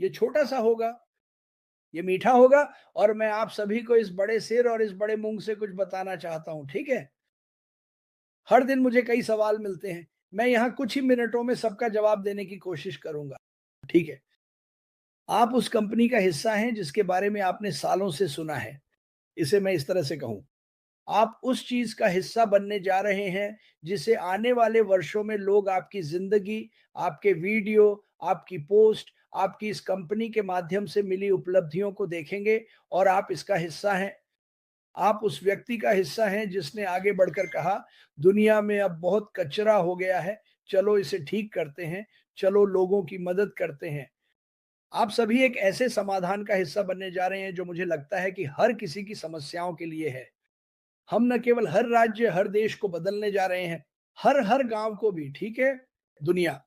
ये छोटा-सा होगा, ये मीठा होगा और मैं आप सभी को इस बड़े सिर और इस बड़े मुँह से कुछ बताना चाहता हूँ, ठीक है? हर दिन मुझे कई सवाल मिलते हैं। मैं यहाँ कुछ ही मिनटों में सबका जवाब देने की कोशिश करूँगा, ठीक है? आप उस कंपनी का हिस्सा हैं जिसके बारे में आपने सालों से सुना है। इसे मैं इस तरह से कहूँ। आप उस चीज़ का हिस्सा बनने जा रहे हैं जिसे आने वाले वर्षों में लोग आपकी ज़िंदगी, आपके वीडियो, आपकी पोस्ट, आपकी इस कंपनी के माध्यम से मिली उपलब्धियों को देखेंगे और आप इसका हिस्सा हैं। आप उस व्यक्ति का हिस्सा हैं जिसने आगे बढ़कर कहा, दुनिया में अब बहुत कचरा हो गया है, चलो इसे ठीक करते हैं, चलो लोगों की मदद करते हैं। आप सभी एक ऐसे समाधान का हिस्सा बनने जा रहे हैं जो मुझे लगता है कि हर किसी की समस्याओं के लिए है। हम न केवल हर राज्य, हर देश को बदलने जा रहे हैं, हर गाँव को भी, ठीक है? दुनिया।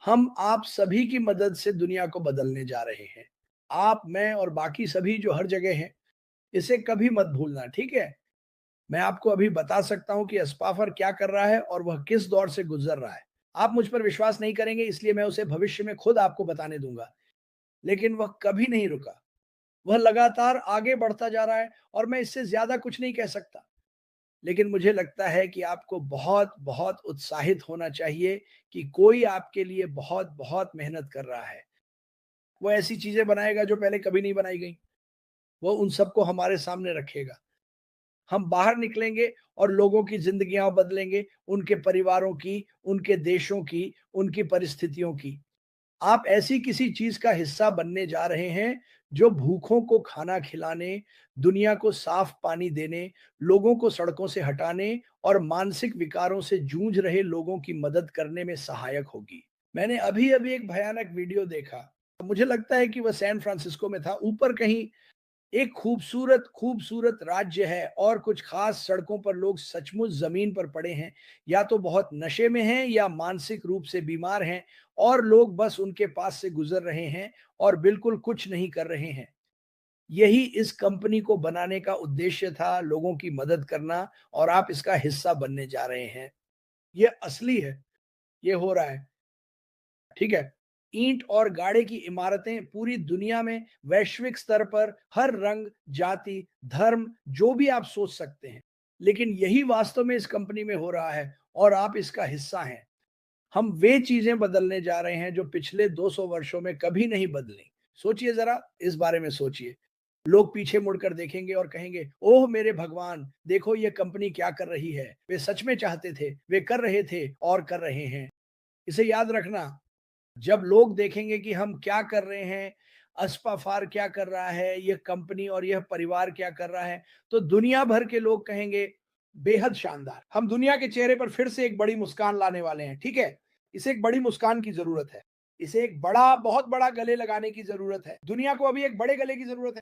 हम आप सभी की मदद से दुनिया को बदलने जा रहे हैं। आप, मैं और बाकी सभी जो हर जगह हैं, इसे कभी मत भूलना, ठीक है? मैं आपको अभी बता सकता हूँ कि अस्पाफर क्या कर रहा है और वह किस दौर से गुज़र रहा है। आप मुझ पर विश्वास नहीं करेंगे इसलिए मैं उसे भविष्य में खुद आपको बताने दूँगा। लेकिन वह कभी नहीं रुका। वह लगातार आगे बढ़ता जा रहा है और मैं इससे ज़्यादा कुछ नहीं कह सकता। लेकिन मुझे लगता है कि आपको बहुत-बहुत उत्साहित होना चाहिए कि कोई आपके लिए बहुत-बहुत मेहनत कर रहा है। वो ऐसी चीज़ें बनाएगा जो पहले कभी नहीं बनाई गई। वो उन सबको हमारे सामने रखेगा। हम बाहर निकलेंगे और लोगों की ज़िंदगियाँ बदलेंगे, उनके परिवारों की, उनके देशों की, उनकी परिस्थितियों की। आप ऐसी किसी चीज़ का हिस्सा बनने जा रहे हैं, जो भूखों को खाना खिलाने, दुनिया को साफ पानी देने, लोगों को सड़कों से हटाने और मानसिक विकारों से जूझ रहे लोगों की मदद करने में सहायक होगी। मैंने अभी-अभी एक भयानक वीडियो देखा। मुझे लगता है कि वह सैन फ्रांसिस्को में था। ऊपर कहीं एक खूबसूरत राज्य है और कुछ खास सड़कों पर लोग सचमुच ज़मीन पर पड़े हैं, या तो बहुत नशे में हैं या मानसिक रूप से बीमार हैं और लोग बस उनके पास से गुज़र रहे हैं और बिल्कुल कुछ नहीं कर रहे हैं। यही इस कंपनी को बनाने का उद्देश्य था, लोगों की मदद करना और आप इसका हिस्सा बनने जा रहे हैं। ये असली है, ये हो रहा है। ठीक है? ईंट और गाड़े की इमारतें पूरी दुनिया में वैश्विक स्तर पर हर रंग, जाति, धर्म जो भी आप सोच सकते हैं। लेकिन यही वास्तव में इस कंपनी में हो रहा है और आप इसका हिस्सा हैं। हम वे चीज़ें बदलने जा रहे हैं जो पिछले 200 वर्षों में कभी नहीं बदलीं। सोचिए ज़रा, इस बारे में सोचिए। लोग पीछे मुड़कर देखेंगे और कहेंगे, "ओह मेरे भगवान! देखो ये कंपनी क्या कर रही है। वे सच में चाहते थे, वे कर रहे थे और कर रहे हैं।" इसे याद रखना, जब लोग देखेंगे कि हम क्या कर रहे हैं, अस्पाफार क्या कर रहा है, ये कंपनी और यह परिवार क्या कर रहा है, तो दुनिया भर के लोग कहेंगे, बेहद शानदार। हम दुनिया के चेहरे पर फिर से एक बड़ी मुस्कान लाने वाले हैं, ठीक है? इसे एक बड़ी मुस्कान की ज़रूरत है। इसे एक बड़ा बहुत बड़ा गले लगाने की ज़रूरत है। दुनिया को अभी एक बड़े गले की ज़रूरत है।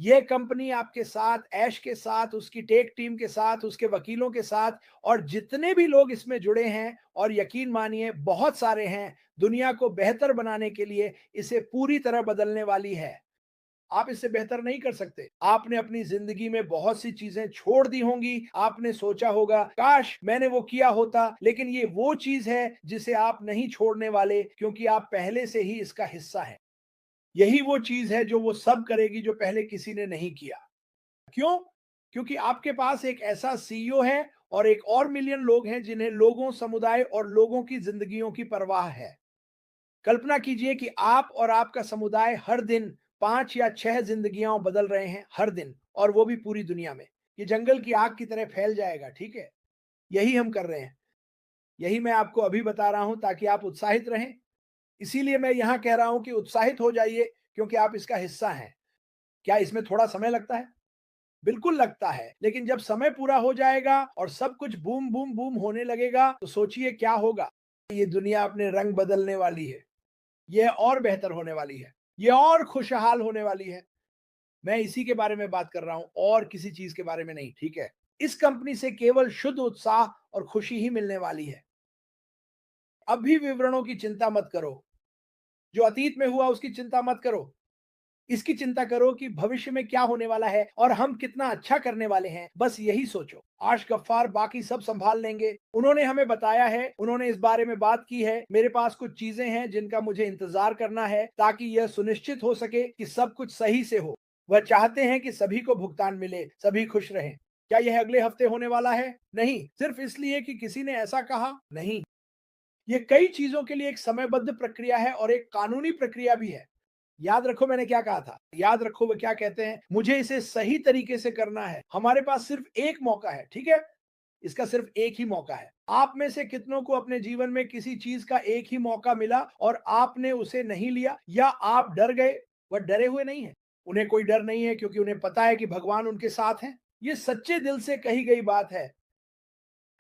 ये कंपनी आपके साथ, ऐश के साथ, उसकी टेक टीम के साथ, उसके वकीलों के साथ और जितने भी लोग इसमें जुड़े हैं, और यकीन मानिए बहुत सारे हैं, दुनिया को बेहतर बनाने के लिए इसे पूरी तरह बदलने वाली है। आप इससे बेहतर नहीं कर सकते। आपने अपनी ज़िंदगी में बहुत सी चीज़ें छोड़ दी होंगी, आपने सोचा होगा, काश मैंने वो किया होता, लेकिन ये वो चीज़ है जिसे आप नहीं छोड़ने वाले, क्योंकि आप पहले से ही इसका हिस्सा हैं। यही वो चीज़ है जो वो सब करेगी जो पहले किसी ने नहीं किया। क्यों? क्योंकि आपके पास एक ऐसा सीईओ है और एक और मिलियन लोग हैं जिन्हें लोगों, समुदाय और लोगों की ज़िंदगियों की परवाह है। कल्पना कीजिए कि आप और आपका समुदाय हर दिन 5 या 6 ज़िंदगियाँ बदल रहे हैं, हर दिन, और वो भी पूरी दुनिया में। ये जंगल की आग की तरह फैल जाएगा, ठीक है? यही हम कर रहे हैं। यही मैं आपको अभी बता रहा हूँ ताकि आप उत्साहित रहें। इसीलिए मैं यहाँ कह रहा हूँ कि उत्साहित हो जाइए, क्योंकि आप इसका हिस्सा हैं। क्या इसमें थोड़ा समय लगता है? बिल्कुल लगता है, लेकिन जब समय पूरा हो जाएगा और सब कुछ बूम, बूम, बूम होने लगेगा, तो सोचिए क्या होगा? ये दुनिया अपने रंग बदलने वाली है। ये और बेहतर होने वाली है। ये और खुशहाल होने वाली है। मैं इसी के बारे में बात कर रहा हूँ और किसी चीज़ के बारे में नहीं, ठीक है? इस कंपनी से केवल शुद्ध उत्साह और खुशी ही मिलने वाली है। अभी विवरणों की चिंता मत करो। जो अतीत में हुआ उसकी चिंता मत करो। इसकी चिंता करो कि भविष्य में क्या होने वाला है और हम कितना अच्छा करने वाले हैं, बस यही सोचो। आश गफ्फार बाकी सब संभाल लेंगे। उन्होंने हमें बताया है, उन्होंने इस बारे में बात की है। मेरे पास कुछ चीजें हैं जिनका मुझे इंतजार करना है ताकि यह सुनिश्चित हो सके कि सब कुछ सही से हो। वह चाहते हैं कि सभी को भुगतान मिले, सभी खुश रहें। क्या यह अगले हफ्ते होने वाला है? नहीं। सिर्फ इसलिए कि किसी ने ऐसा कहा? नहीं। ये कई चीजों के लिए एक समयबद्ध प्रक्रिया है और एक कानूनी प्रक्रिया भी है। याद रखो मैंने क्या कहा था। याद रखो वो क्या कहते हैं, मुझे इसे सही तरीके से करना है। हमारे पास सिर्फ एक मौका है, ठीक है? इसका सिर्फ एक ही मौका है। आप में से कितनों को अपने जीवन में किसी चीज का एक ही मौका मिला और आपने उसे नहीं लिया, या आप डर गए? वह डरे हुए नहीं है। उन्हें कोई डर नहीं है क्योंकि उन्हें पता है कि भगवान उनके साथ हैं। ये सच्चे दिल से कही गई बात है।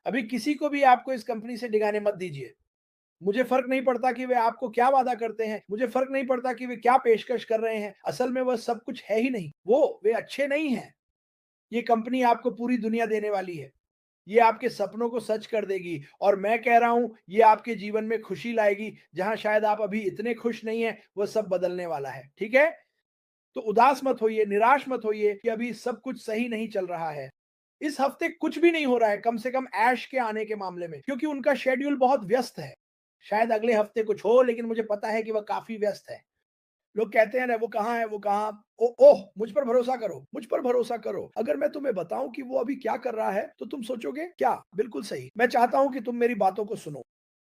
अभी किसी को भी आपको इस कंपनी से डिगाने मत दीजिए। मुझे फ़र्क नहीं पड़ता कि वे आपको क्या वादा करते हैं, मुझे फ़र्क नहीं पड़ता कि वे क्या पेशकश कर रहे हैं, असल में वह सब कुछ है ही नहीं, वे अच्छे नहीं हैं। ये कंपनी आपको पूरी दुनिया देने वाली है, ये आपके सपनों को सच कर देगी और मैं कह रहा हूँ, ये आपके जीवन में खुशी लाएगी, जहाँ शायद आप अभी इतने खुश नहीं हैं, वो सब बदलने वाला है, ठीक है? तो उदास मत होइए, निराश मत होइए कि अभी सब कुछ सही नहीं चल रहा है। इस हफ्ते कुछ भी नहीं हो रहा है, कम से कम ऐश के आने के मामले में, क्योंकि उनका शेड्यूल बहुत व्यस्त है। शायद अगले हफ्ते कुछ हो, लेकिन मुझे पता है कि वह काफ़ी व्यस्त है। लोग कहते हैं ना, वो कहाँ है, वो कहाँ? ओह! मुझ पर भरोसा करो, मुझ पर भरोसा करो। अगर मैं तुम्हें बताऊँ कि वो अभी क्या कर रहा है, तो तुम सोचोगे क्या? बिल्कुल सही। मैं चाहता हूँ कि तुम मेरी बातों को सुनो।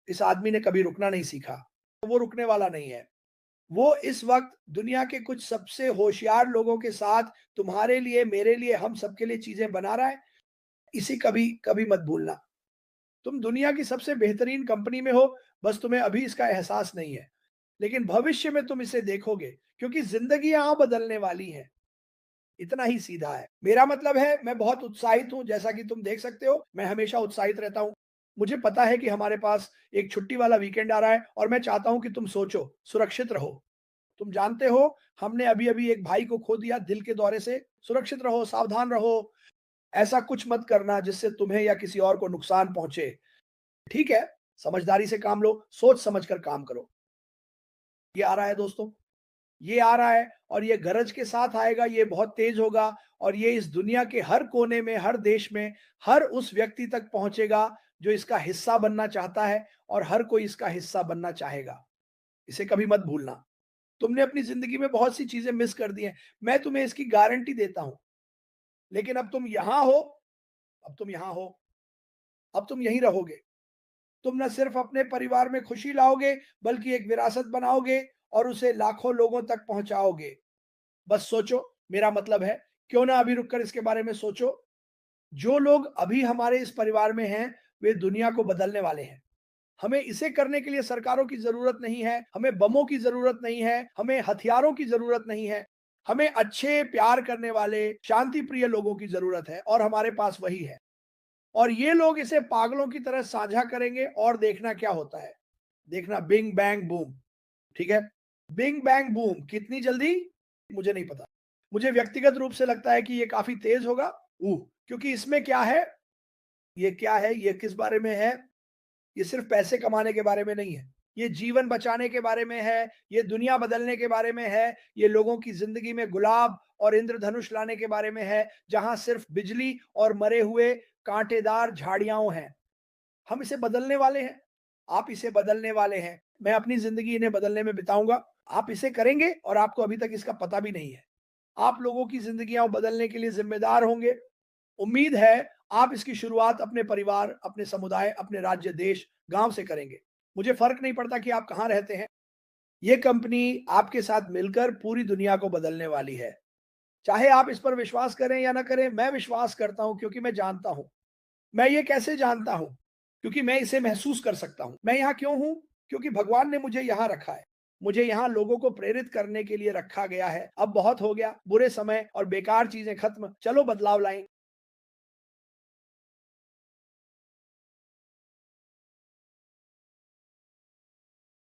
इस आदमी ने कभी रुकना नहीं सीखा। वो रुकने वाला नहीं है। वो इस वक़्त दुनिया के कुछ सबसे होशियार लोगों के साथ तुम्हारे लिए, मेरे लिए, हम सबके लिए चीज़ें बना रहा है। इसे कभी कभी मत भूलना। तुम दुनिया की सबसे बेहतरीन कंपनी में हो, बस तुम्हें अभी इसका एहसास नहीं है। लेकिन भविष्य में तुम इसे देखोगे, क्योंकि ज़िंदगी यहाँ बदलने वाली है। इतना ही सीधा है। मेरा मतलब है, मैं बहुत उत्साहित हूँ, जैसा कि तुम देख सकते हो, मैं हमेशा उत्साहित रहता हूँ। मुझे पता है कि हमारे पास एक छुट्टी वाला वीकेंड आ रहा है और मैं चाहता हूँ कि तुम सोचो, सुरक्षित रहो। तुम जानते हो, हमने अभी-अभी एक भाई को खो दिया दिल के दौरे से। सुरक्षित रहो, सावधान रहो, ऐसा कुछ मत करना जिससे तुम्हें या किसी और को नुकसान पहुँचे। ठीक है? समझदारी से काम लो, सोच समझ कर काम करो। ये आ रहा है दोस्तों, ये आ रहा है और ये गरज के साथ आएगा, ये बहुत तेज़ होगा और ये इस दुनिया के हर कोने में, हर देश में, हर उस व्यक्ति तक पहुँचेगा जो इसका हिस्सा बनना चाहता है और हर कोई इसका हिस्सा बनना चाहेगा। इसे कभी मत भूलना। तुमने अपनी ज़िंदगी में बहुत सी चीज़ें मिस कर दी हैं, मैं तुम्हें इसकी गारंटी देता हूँ। लेकिन अब तुम यहाँ हो, अब तुम यहाँ हो, अब तुम यहीं रहोगे। तुम न सिर्फ अपने परिवार में खुशी लाओगे, बल्कि एक विरासत बनाओगे और उसे लाखों लोगों तक पहुँचाओगे। बस सोचो, मेरा मतलब है, क्यों ना अभी रुक कर इसके बारे में सोचो। जो लोग अभी हमारे इस परिवार में हैं, वे दुनिया को बदलने वाले हैं। हमें इसे करने के लिए सरकारों की ज़रूरत नहीं है, हमें बमों की ज़रूरत नहीं है, हमें हथियारों की ज़रूरत नहीं है। हमें अच्छे, प्यार करने वाले, शांति प्रिय लोगों की ज़रूरत है और हमारे पास वही है। और ये लोग इसे पागलों की तरह साझा करेंगे और देखना क्या होता है। देखना बिंग बैंग बूम, ठीक है? बिंग बैंग बूम कितनी जल्दी? मुझे नहीं पता। मुझे व्यक्तिगत रूप से लगता है कि ये काफ़ी तेज़ होगा। क्योंकि इसमें क्या है, ये क्या है, ये किस बारे में है? ये सिर्फ़ पैसे कमाने के बारे में नहीं है। ये जीवन बचाने के बारे में है, ये दुनिया बदलने के बारे में है, ये लोगों की ज़िंदगी में गुलाब और इंद्रधनुष लाने के बारे में है, जहाँ सिर्फ़ बिजली और मरे हुए काँटेदार झाड़ियाँ हैं। हम इसे बदलने वाले हैं, आप इसे बदलने वाले हैं। मैं अपनी ज़िंदगी इन्हें बदलने में बिताऊँगा। आप इसे करेंगे और आपको अभी तक इसका पता भी नहीं है। आप लोगों की ज़िंदगियाँ बदलने के लिए ज़िम्मेदार होंगे। उम्मीद है आप इसकी शुरुआत अपने परिवार, अपने समुदाय, अपने राज्य, देश, गाँव से करेंगे। मुझे फ़र्क नहीं पड़ता कि आप कहाँ रहते हैं। ये कंपनी आपके साथ मिलकर पूरी दुनिया को बदलने वाली है। चाहे आप इस पर विश्वास करें या ना करें, मैं विश्वास करता हूँ क्योंकि मैं जानता हूँ। मैं ये कैसे जानता हूँ? क्योंकि मैं इसे महसूस कर सकता हूँ। मैं यहाँ क्यों हूँ? क्योंकि भगवान ने मुझे यहाँ रखा है। मुझे यहाँ लोगों को प्रेरित करने के लिए रखा गया है। अब बहुत हो गया, बुरे समय और बेकार चीज़ें खत्म, चलो बदलाव लाएँ।